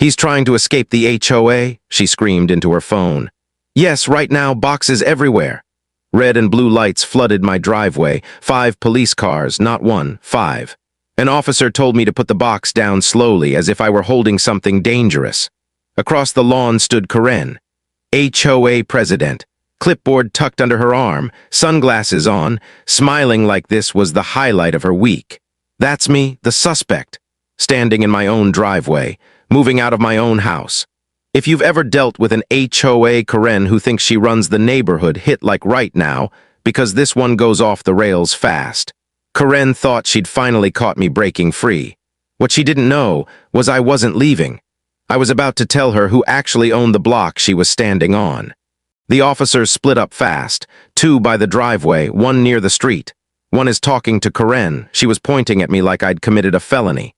He's trying to escape the HOA, she screamed into her phone. Yes, right now, boxes everywhere. Red and blue lights flooded my driveway, 5 police cars, not 1, 5. An officer told me to put the box down slowly, as if I were holding something dangerous. Across the lawn stood Karen, HOA president, clipboard tucked under her arm, sunglasses on, smiling like this was the highlight of her week. That's me, the suspect, standing in my own driveway, moving out of my own house. If you've ever dealt with an HOA Karen who thinks she runs the neighborhood, hit like right now, because this one goes off the rails fast. Karen thought she'd finally caught me breaking free. What she didn't know was I wasn't leaving. I was about to tell her who actually owned the block she was standing on. The officers split up fast, 2 by the driveway, 1 near the street. One is talking to Karen. She was pointing at me like I'd committed a felony.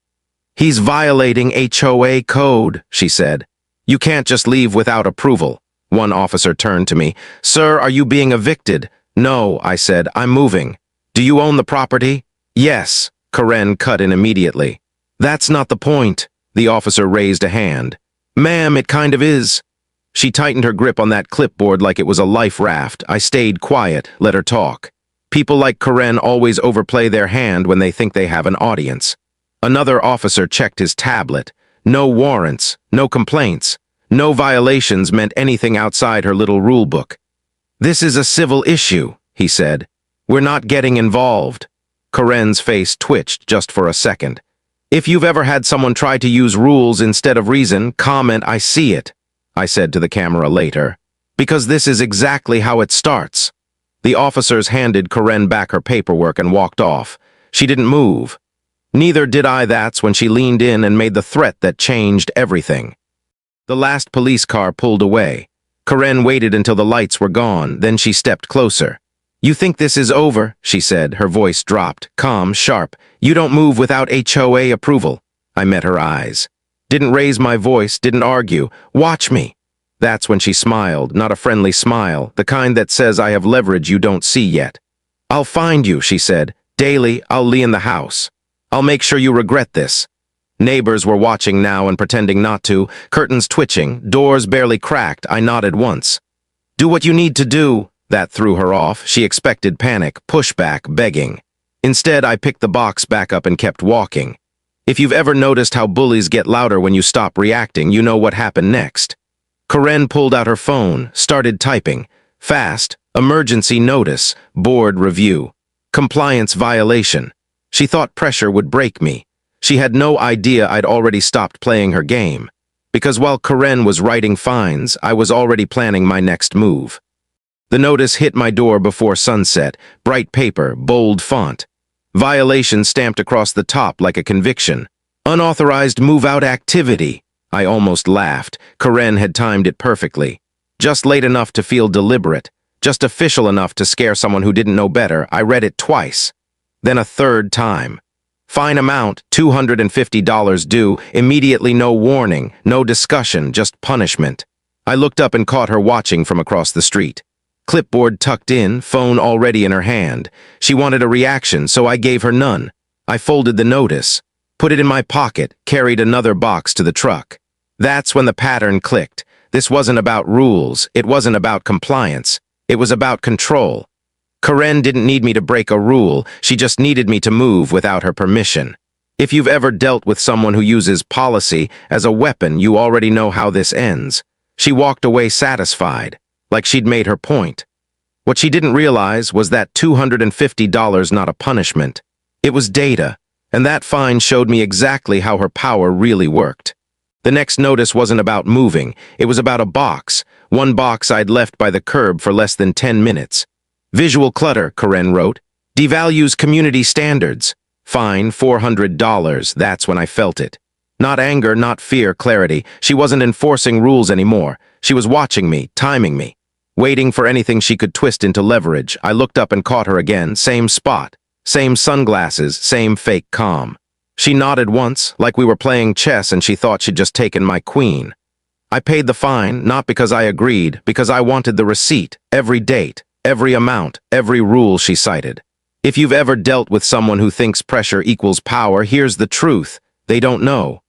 He's violating HOA code, she said. You can't just leave without approval. One officer turned to me. Sir, are you being evicted? No, I said, I'm moving. Do you own the property? Yes, Karen cut in immediately. That's not the point. The officer raised a hand. Ma'am, it kind of is. She tightened her grip on that clipboard like it was a life raft. I stayed quiet, let her talk. People like Karen always overplay their hand when they think they have an audience. Another officer checked his tablet. No warrants, no complaints, no violations meant anything outside her little rule book. This is a civil issue, he said. We're not getting involved. Karen's face twitched just for a second. If you've ever had someone try to use rules instead of reason, comment I see it, I said to the camera later. Because this is exactly how it starts. The officers handed Karen back her paperwork and walked off. She didn't move. Neither did I. That's when she leaned in and made the threat that changed everything. The last police car pulled away. Karen waited until the lights were gone, then she stepped closer. You think this is over, she said, her voice dropped, calm, sharp. You don't move without HOA approval. I met her eyes. Didn't raise my voice, didn't argue. Watch me. That's when she smiled, not a friendly smile, the kind that says I have leverage you don't see yet. I'll find you, she said. Daily, I'll leave in the house. I'll make sure you regret this. Neighbors were watching now and pretending not to, curtains twitching, doors barely cracked. I nodded once. Do what you need to do. That threw her off. She expected panic, pushback, begging. Instead, I picked the box back up and kept walking. If you've ever noticed how bullies get louder when you stop reacting, you know what happened next. Karen pulled out her phone, started typing. Fast, emergency notice, board review, compliance violation. She thought pressure would break me. She had no idea I'd already stopped playing her game. Because while Karen was writing fines, I was already planning my next move. The notice hit my door before sunset, bright paper, bold font. Violation stamped across the top like a conviction. Unauthorized move-out activity. I almost laughed. Karen had timed it perfectly. Just late enough to feel deliberate. Just official enough to scare someone who didn't know better. I read it twice. Then a third time. Fine amount, $250 due, immediately no warning, no discussion, just punishment. I looked up and caught her watching from across the street. Clipboard tucked in, phone already in her hand. She wanted a reaction, so I gave her none. I folded the notice, put it in my pocket, carried another box to the truck. That's when the pattern clicked. This wasn't about rules, it wasn't about compliance, it was about control. Karen didn't need me to break a rule, she just needed me to move without her permission. If you've ever dealt with someone who uses policy as a weapon, you already know how this ends. She walked away satisfied, like she'd made her point. What she didn't realize was that $250 not a punishment. It was data, and that fine showed me exactly how her power really worked. The next notice wasn't about moving, it was about a box, one box I'd left by the curb for less than 10 minutes. Visual clutter, Karen wrote. Devalues community standards. Fine, $400. That's when I felt it. Not anger, not fear, clarity. She wasn't enforcing rules anymore. She was watching me, timing me, waiting for anything she could twist into leverage. I looked up and caught her again, same spot, same sunglasses, same fake calm. She nodded once, like we were playing chess and she thought she'd just taken my queen. I paid the fine, not because I agreed, because I wanted the receipt, every date, every amount, every rule she cited. If you've ever dealt with someone who thinks pressure equals power, here's the truth. They don't know.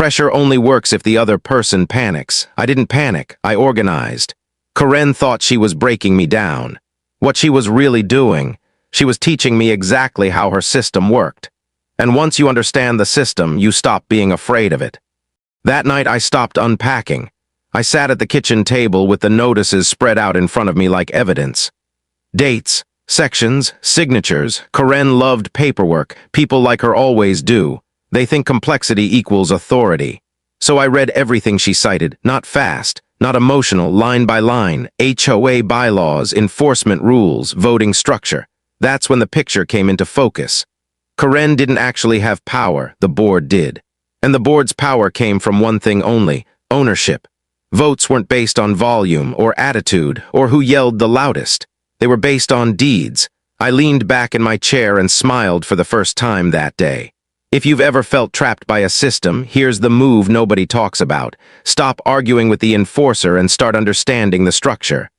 Pressure only works if the other person panics. I didn't panic, I organized. Karen thought she was breaking me down. What she was really doing, she was teaching me exactly how her system worked. And once you understand the system, you stop being afraid of it. That night I stopped unpacking. I sat at the kitchen table with the notices spread out in front of me like evidence. Dates, sections, signatures. Karen loved paperwork. People like her always do. They think complexity equals authority. So I read everything she cited, not fast, not emotional, line by line, HOA bylaws, enforcement rules, voting structure. That's when the picture came into focus. Karen didn't actually have power, the board did. And the board's power came from one thing only, ownership. Votes weren't based on volume or attitude or who yelled the loudest. They were based on deeds. I leaned back in my chair and smiled for the first time that day. If you've ever felt trapped by a system, here's the move nobody talks about. Stop arguing with the enforcer and start understanding the structure.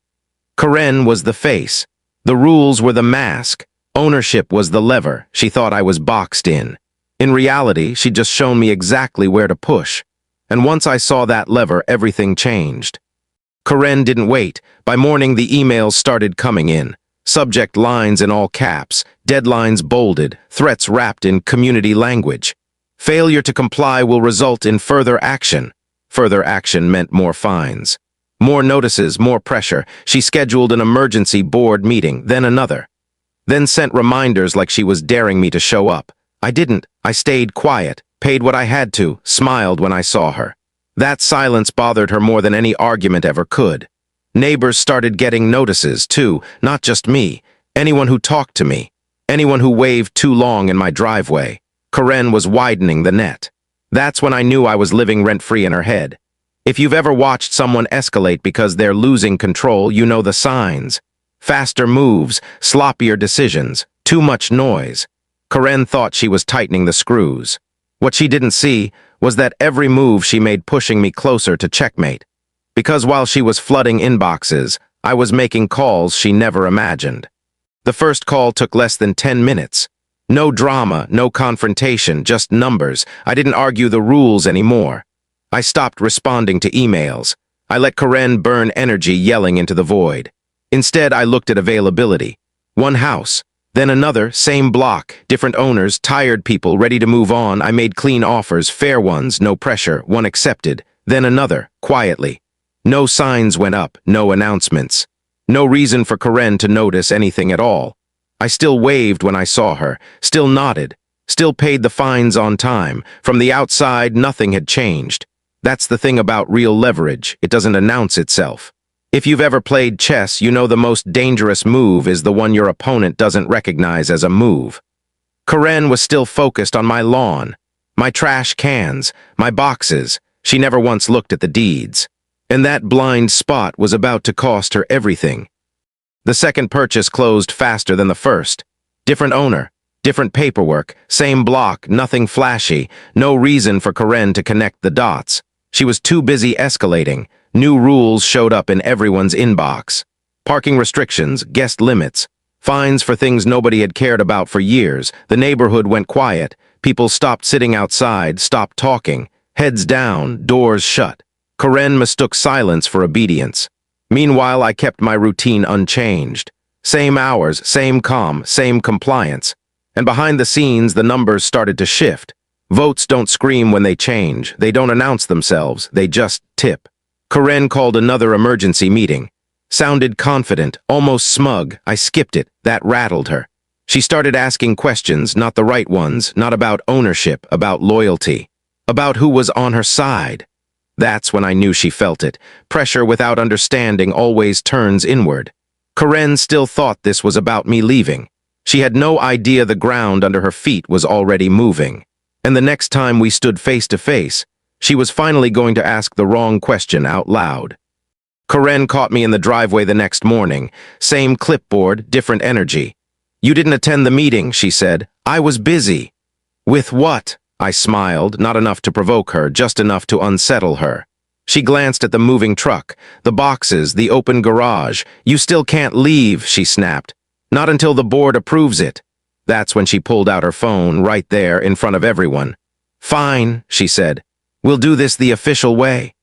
Karen was the face. The rules were the mask. Ownership was the lever. She thought I was boxed in. In reality, she'd just shown me exactly where to push. And once I saw that lever, everything changed. Karen didn't wait. By morning, the emails started coming in. Subject lines in all caps, deadlines bolded, threats wrapped in community language. Failure to comply will result in further action. Further action meant more fines. More notices, more pressure. She scheduled an emergency board meeting, then another. Then sent reminders like she was daring me to show up. I didn't. I stayed quiet, paid what I had to, smiled when I saw her. That silence bothered her more than any argument ever could. Neighbors started getting notices, too, not just me. Anyone who talked to me. Anyone who waved too long in my driveway. Karen was widening the net. That's when I knew I was living rent-free in her head. If you've ever watched someone escalate because they're losing control, you know the signs. Faster moves, sloppier decisions, too much noise. Karen thought she was tightening the screws. What she didn't see was that every move she made pushing me closer to checkmate. Because while she was flooding inboxes, I was making calls she never imagined. The first call took less than 10 minutes. No drama, no confrontation, just numbers. I didn't argue the rules anymore. I stopped responding to emails. I let Karen burn energy yelling into the void. Instead, I looked at availability. One house, then another, same block, different owners, tired people ready to move on. I made clean offers, fair ones, no pressure, one accepted. Then another, quietly. No signs went up, no announcements. No reason for Karen to notice anything at all. I still waved when I saw her, still nodded, still paid the fines on time. From the outside, nothing had changed. That's the thing about real leverage, it doesn't announce itself. If you've ever played chess, you know the most dangerous move is the one your opponent doesn't recognize as a move. Karen was still focused on my lawn, my trash cans, my boxes. She never once looked at the deeds. And that blind spot was about to cost her everything. The second purchase closed faster than the first. Different owner, different paperwork, same block, nothing flashy, no reason for Karen to connect the dots. She was too busy escalating. New rules showed up in everyone's inbox. Parking restrictions, guest limits, fines for things nobody had cared about for years. The neighborhood went quiet. People stopped sitting outside, stopped talking. Heads down, doors shut. Karen mistook silence for obedience. Meanwhile, I kept my routine unchanged. Same hours, same calm, same compliance. And behind the scenes, the numbers started to shift. Votes don't scream when they change. They don't announce themselves. They just tip. Karen called another emergency meeting. Sounded confident, almost smug. I skipped it. That rattled her. She started asking questions, not the right ones, not about ownership, about loyalty, about who was on her side. That's when I knew she felt it. Pressure without understanding always turns inward. Karen still thought this was about me leaving. She had no idea the ground under her feet was already moving. And the next time we stood face to face, she was finally going to ask the wrong question out loud. Karen caught me in the driveway the next morning. Same clipboard, different energy. "You didn't attend the meeting," she said. "I was busy." "With what?" I smiled, not enough to provoke her, just enough to unsettle her. She glanced at the moving truck, the boxes, the open garage. "You still can't leave," she snapped. "Not until the board approves it." That's when she pulled out her phone, right there, in front of everyone. "Fine," she said. We'll do this the official way.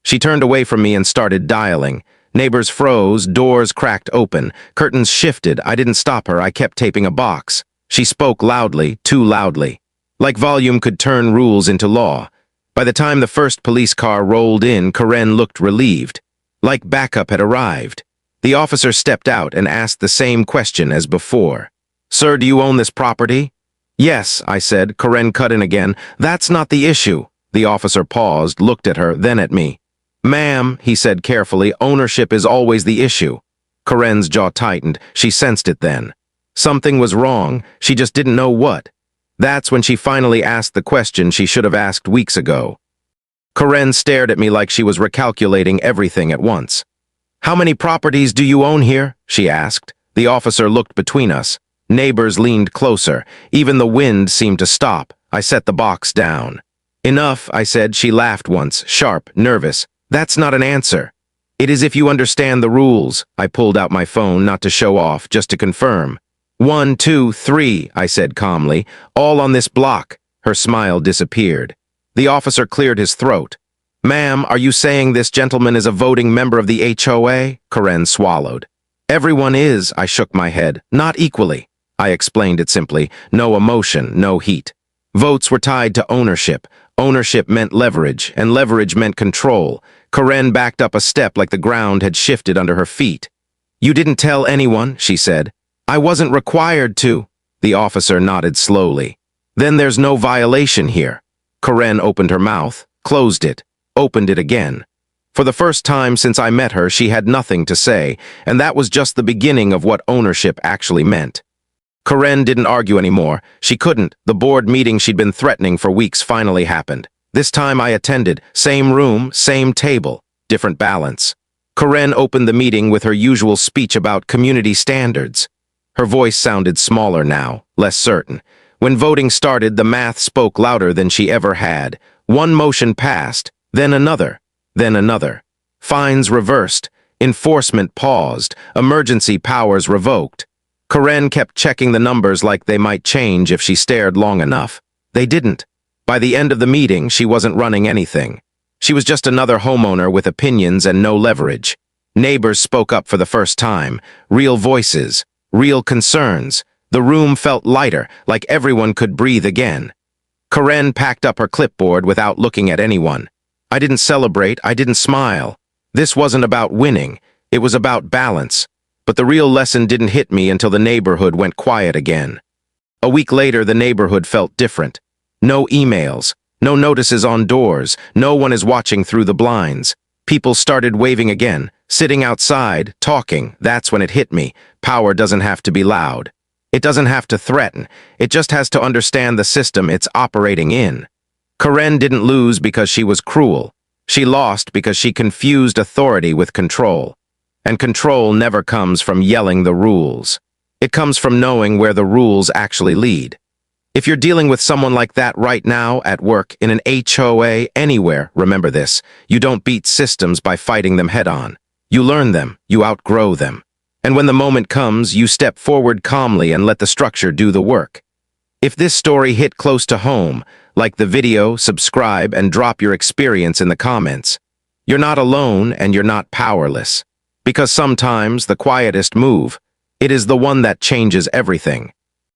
She turned away from me and started dialing. Neighbors froze, doors cracked open, curtains shifted. I didn't stop her, I kept taping a box. She spoke loudly, too loudly. Like volume could turn rules into law. By the time the first police car rolled in, Karen looked relieved. Like backup had arrived. The officer stepped out and asked the same question as before. "Sir, do you own this property?" "Yes," I said. Karen cut in again. "That's not the issue." The officer paused, looked at her, then at me. "Ma'am," he said carefully, "ownership is always the issue." Karen's jaw tightened. She sensed it then. Something was wrong. She just didn't know what. That's when she finally asked the question she should have asked weeks ago. Karen stared at me like she was recalculating everything at once. "How many properties do you own here?" she asked. The officer looked between us. Neighbors leaned closer. Even the wind seemed to stop. I set the box down. "Enough," I said. She laughed once, sharp, nervous. "That's not an answer. It is if you understand the rules." I pulled out my phone, not to show off, just to confirm. 1, 2, 3, I said calmly. "All on this block." Her smile disappeared. The officer cleared his throat. "Ma'am, are you saying this gentleman is a voting member of the HOA?" Karen swallowed. "Everyone is," I shook my head. "Not equally." I explained it simply. No emotion, no heat. Votes were tied to ownership. Ownership meant leverage, and leverage meant control. Karen backed up a step like the ground had shifted under her feet. "You didn't tell anyone," she said. "I wasn't required to." The officer nodded slowly. "Then there's no violation here." Karen opened her mouth, closed it, opened it again. For the first time since I met her, she had nothing to say, and that was just the beginning of what ownership actually meant. Karen didn't argue anymore. She couldn't. The board meeting she'd been threatening for weeks finally happened. This time I attended. Same room, same table, different balance. Karen opened the meeting with her usual speech about community standards. Her voice sounded smaller now, less certain. When voting started, the math spoke louder than she ever had. One motion passed, then another, then another. Fines reversed, enforcement paused, emergency powers revoked. Karen kept checking the numbers like they might change if she stared long enough. They didn't. By the end of the meeting, she wasn't running anything. She was just another homeowner with opinions and no leverage. Neighbors spoke up for the first time. Real voices, real concerns. The room felt lighter, like everyone could breathe again. Karen packed up her clipboard without looking at anyone. I didn't celebrate, I didn't smile. This wasn't about winning, it was about balance. But the real lesson didn't hit me until the neighborhood went quiet again. A week later, the neighborhood felt different. No emails, no notices on doors, no one is watching through the blinds. People started waving again, sitting outside, talking. That's when it hit me. Power doesn't have to be loud. It doesn't have to threaten. It just has to understand the system it's operating in. Karen didn't lose because she was cruel. She lost because she confused authority with control. And control never comes from yelling the rules. It comes from knowing where the rules actually lead. If you're dealing with someone like that right now, at work, in an HOA, anywhere, remember this. You don't beat systems by fighting them head-on. You learn them, you outgrow them. And when the moment comes, you step forward calmly and let the structure do the work. If this story hit close to home, like the video, subscribe, and drop your experience in the comments. You're not alone and you're not powerless. Because sometimes the quietest move, it is the one that changes everything.